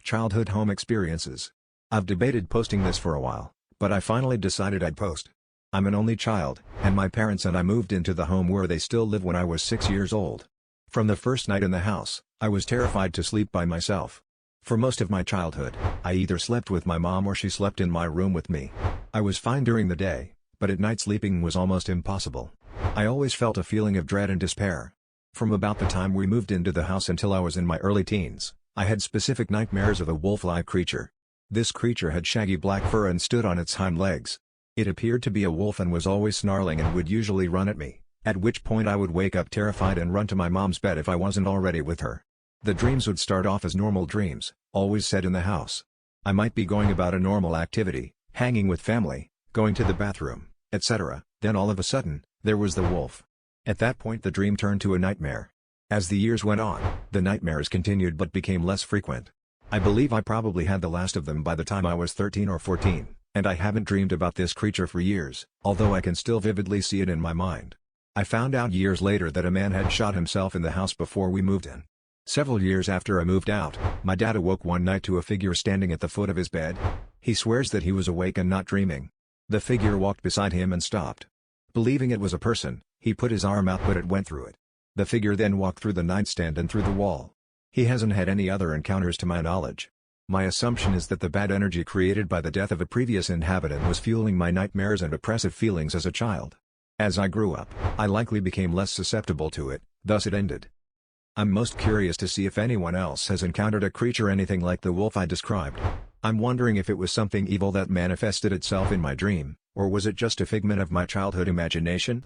Childhood home experiences. I've debated posting this for a while, but I finally decided I'd post. I'm an only child, and my parents and I moved into the home where they still live when I was 6 years old. From the first night in the house, I was terrified to sleep by myself. For most of my childhood, I either slept with my mom or she slept in my room with me. I was fine during the day, but at night sleeping was almost impossible. I always felt a feeling of dread and despair. From about the time we moved into the house until I was in my early teens, I had specific nightmares of a wolf-like creature. This creature had shaggy black fur and stood on its hind legs. It appeared to be a wolf and was always snarling and would usually run at me, at which point I would wake up terrified and run to my mom's bed if I wasn't already with her. The dreams would start off as normal dreams, always set in the house. I might be going about a normal activity, hanging with family, going to the bathroom, etc. Then all of a sudden, there was the wolf. At that point the dream turned to a nightmare. As the years went on, the nightmares continued but became less frequent. I believe I probably had the last of them by the time I was 13 or 14, and I haven't dreamed about this creature for years, although I can still vividly see it in my mind. I found out years later that a man had shot himself in the house before we moved in. Several years after I moved out, my dad awoke one night to a figure standing at the foot of his bed. He swears that he was awake and not dreaming. The figure walked beside him and stopped. Believing it was a person, he put his arm out but it went through it. The figure then walked through the nightstand and through the wall. He hasn't had any other encounters to my knowledge. My assumption is that the bad energy created by the death of a previous inhabitant was fueling my nightmares and oppressive feelings as a child. As I grew up, I likely became less susceptible to it, thus it ended. I'm most curious to see if anyone else has encountered a creature anything like the wolf I described. I'm wondering if it was something evil that manifested itself in my dream, or was it just a figment of my childhood imagination?